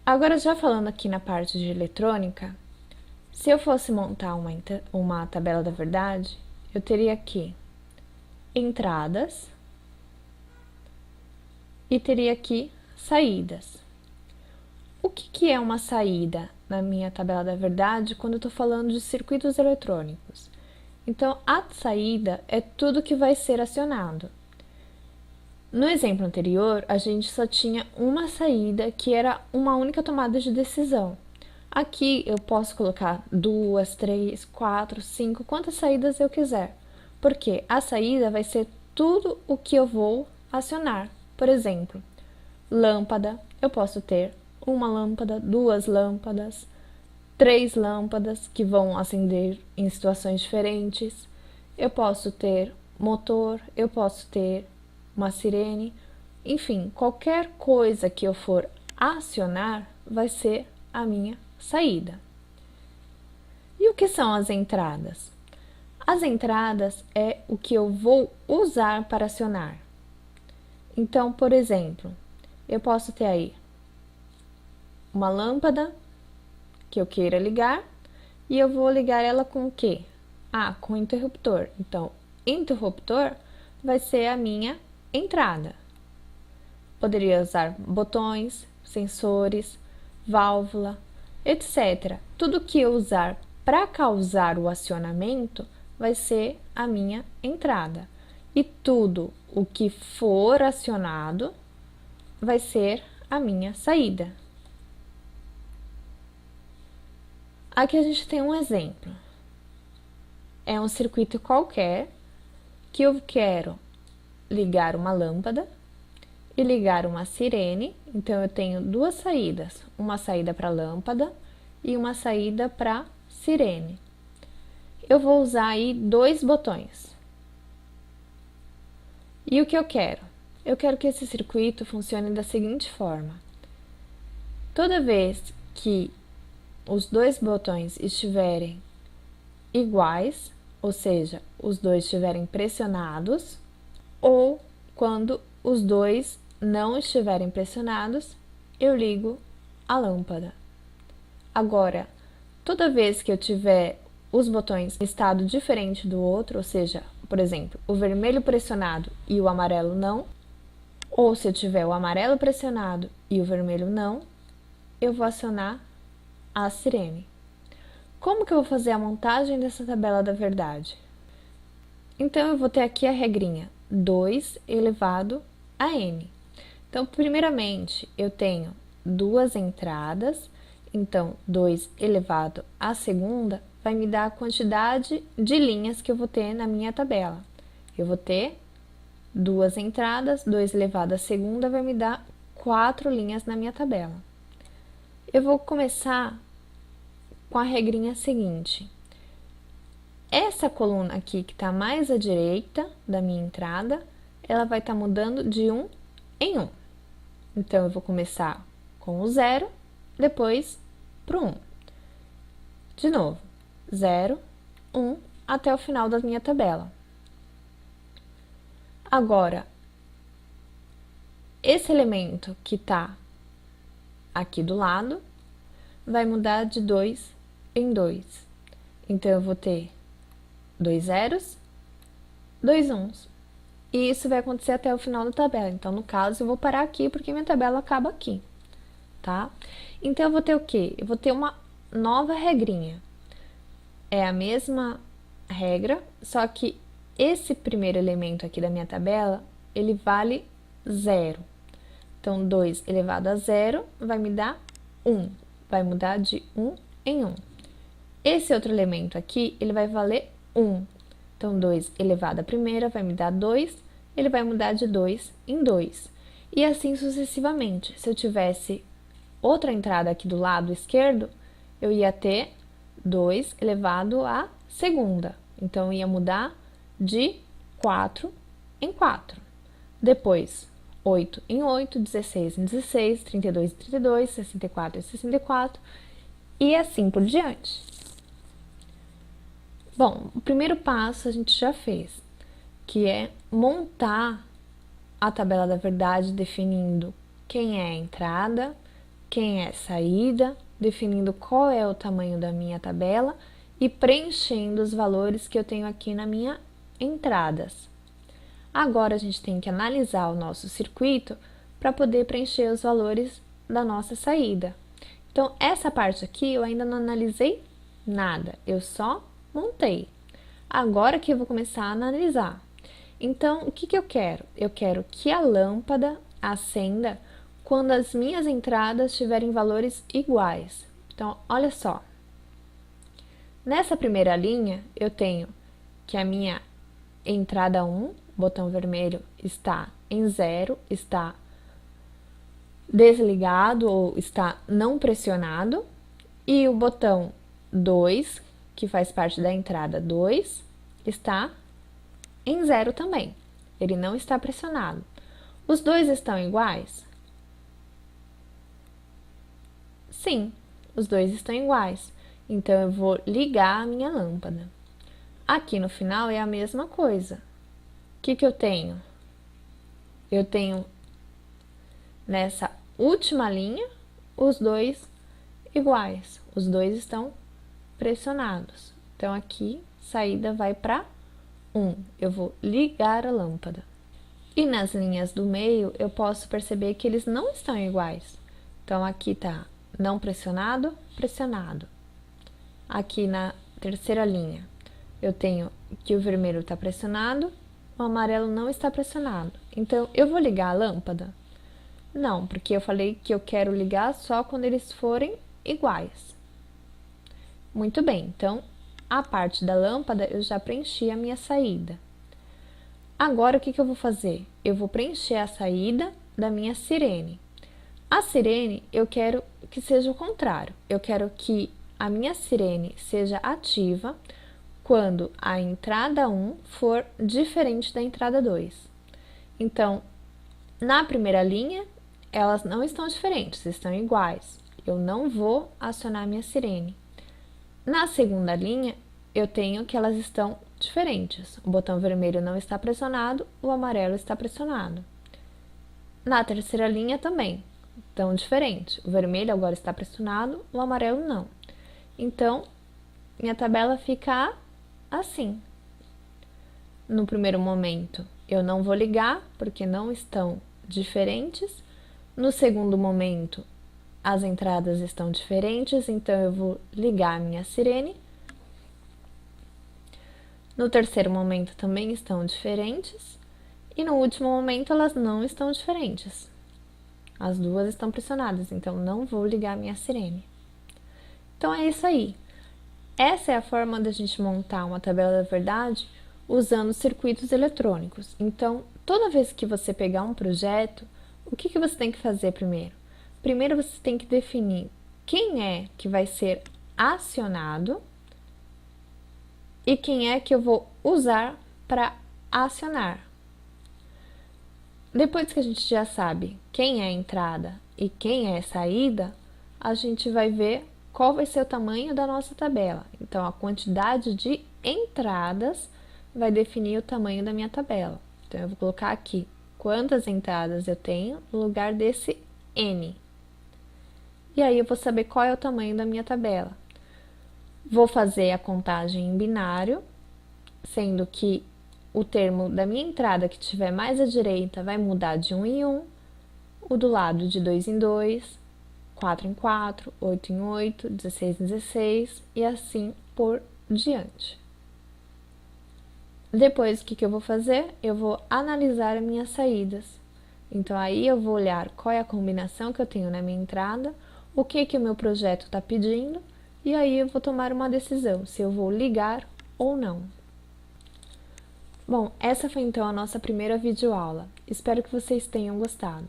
Agora, já falando aqui na parte de eletrônica, se eu fosse montar uma tabela da verdade, eu teria aqui entradas e teria aqui saídas. O que é uma saída na minha tabela da verdade quando eu estou falando de circuitos eletrônicos? Então, a saída é tudo que vai ser acionado. No exemplo anterior, a gente só tinha uma saída que era uma única tomada de decisão. Aqui eu posso colocar 2, 3, 4, 5, quantas saídas eu quiser, porque a saída vai ser tudo o que eu vou acionar. Por exemplo, lâmpada, eu posso ter uma lâmpada, duas lâmpadas, três lâmpadas que vão acender em situações diferentes. Eu posso ter motor, eu posso ter uma sirene, enfim, qualquer coisa que eu for acionar vai ser a minha saída. E o que são as entradas? As entradas é o que eu vou usar para acionar. Então, por exemplo, eu posso ter aí uma lâmpada que eu queira ligar e eu vou ligar ela com o quê? Com interruptor. Então, interruptor vai ser a minha entrada. Poderia usar botões, sensores, válvula, etc. Tudo que eu usar para causar o acionamento vai ser a minha entrada. E tudo o que for acionado vai ser a minha saída. Aqui a gente tem um exemplo. É um circuito qualquer que eu quero ligar uma lâmpada e ligar uma sirene. Então, eu tenho duas saídas, uma saída para lâmpada e uma saída para sirene. Eu vou usar aí dois botões. E o que eu quero? Eu quero que esse circuito funcione da seguinte forma. Toda vez que os dois botões estiverem iguais, ou seja, os dois estiverem pressionados, ou quando os dois não estiverem pressionados, eu ligo a lâmpada. Agora, toda vez que eu tiver os botões em estado diferente do outro, ou seja, por exemplo, o vermelho pressionado e o amarelo não, ou se eu tiver o amarelo pressionado e o vermelho não, eu vou acionar a sirene. Como que eu vou fazer a montagem dessa tabela da verdade? Então, eu vou ter aqui a regrinha 2 elevado a n. Então, primeiramente, eu tenho duas entradas, então 2 elevado à segunda vai me dar a quantidade de linhas que eu vou ter na minha tabela. Eu vou ter duas entradas, 2 elevado à segunda vai me dar 4 linhas na minha tabela. Eu vou começar com a regrinha seguinte. Essa coluna aqui que está mais à direita da minha entrada, ela vai estar mudando de 1 em 1. Então, eu vou começar com o 0, depois para o 1. De novo, 0, 1, até o final da minha tabela. Agora, esse elemento que está aqui do lado vai mudar de 2 em 2. Então, eu vou ter 2 zeros, 2 uns. E isso vai acontecer até o final da tabela. Então, no caso, eu vou parar aqui porque minha tabela acaba aqui, tá? Então, eu vou ter o quê? Eu vou ter uma nova regrinha. É a mesma regra, só que esse primeiro elemento aqui da minha tabela, ele vale 0. Então, 2 elevado a 0 vai me dar 1. Vai mudar de 1 em 1. Esse outro elemento aqui, ele vai valer 1. Então, 2 elevado à primeira vai me dar 2, ele vai mudar de 2 em 2. E assim sucessivamente. Se eu tivesse outra entrada aqui do lado esquerdo, eu ia ter 2 elevado à segunda. Então, ia mudar de 4 em 4. Depois, 8 em 8, 16 em 16, 32 em 32, 64 em 64 e assim por diante. Bom, o primeiro passo a gente já fez, que é montar a tabela da verdade definindo quem é a entrada, quem é saída, definindo qual é o tamanho da minha tabela e preenchendo os valores que eu tenho aqui na minha entradas. Agora a gente tem que analisar o nosso circuito para poder preencher os valores da nossa saída. Então, essa parte aqui eu ainda não analisei nada, eu só montei. Agora que eu vou começar a analisar. Então, o que eu quero? Eu quero que a lâmpada acenda quando as minhas entradas tiverem valores iguais. Então, olha só. Nessa primeira linha, eu tenho que a minha entrada 1, botão vermelho, está em 0, está desligado ou está não pressionado, e o botão 2, que faz parte da entrada 2, está em 0 também. Ele não está pressionado. Os dois estão iguais? Sim, os dois estão iguais. Então, eu vou ligar a minha lâmpada. Aqui no final é a mesma coisa. O que eu tenho? Eu tenho nessa última linha os dois iguais. Os dois estão pressionados. Então, aqui, saída vai para 1. Eu vou ligar a lâmpada. E nas linhas do meio, eu posso perceber que eles não estão iguais. Então, aqui está não pressionado, pressionado. Aqui na terceira linha, eu tenho que o vermelho está pressionado, o amarelo não está pressionado. Então, eu vou ligar a lâmpada? Não, porque eu falei que eu quero ligar só quando eles forem iguais. Muito bem, então, a parte da lâmpada eu já preenchi a minha saída. Agora, o que eu vou fazer? Eu vou preencher a saída da minha sirene. A sirene, eu quero que seja o contrário. Eu quero que a minha sirene seja ativa quando a entrada 1 for diferente da entrada 2. Então, na primeira linha, elas não estão diferentes, estão iguais. Eu não vou acionar minha sirene. Na segunda linha, eu tenho que elas estão diferentes. O botão vermelho não está pressionado, o amarelo está pressionado. Na terceira linha também, estão diferentes. O vermelho agora está pressionado, o amarelo não. Então, minha tabela fica assim. No primeiro momento, eu não vou ligar, porque não estão diferentes. No segundo momento, as entradas estão diferentes, então eu vou ligar a minha sirene. No terceiro momento, também estão diferentes. E no último momento, elas não estão diferentes. As duas estão pressionadas, então não vou ligar a minha sirene. Então, é isso aí. Essa é a forma da gente montar uma tabela da verdade usando circuitos eletrônicos. Então, toda vez que você pegar um projeto, o que você tem que fazer primeiro? Primeiro, você tem que definir quem é que vai ser acionado e quem é que eu vou usar para acionar. Depois que a gente já sabe quem é a entrada e quem é a saída, a gente vai ver qual vai ser o tamanho da nossa tabela. Então, a quantidade de entradas vai definir o tamanho da minha tabela. Então, eu vou colocar aqui quantas entradas eu tenho no lugar desse N. E aí, eu vou saber qual é o tamanho da minha tabela. Vou fazer a contagem em binário, sendo que o termo da minha entrada que estiver mais à direita vai mudar de 1 em 1, o do lado de 2 em 2, 4 em 4, 8 em 8, 16 em 16 e assim por diante. Depois, o que eu vou fazer? Eu vou analisar as minhas saídas. Então, aí eu vou olhar qual é a combinação que eu tenho na minha entrada, o que o meu projeto está pedindo, e aí eu vou tomar uma decisão, se eu vou ligar ou não. Bom, essa foi então a nossa primeira videoaula. Espero que vocês tenham gostado.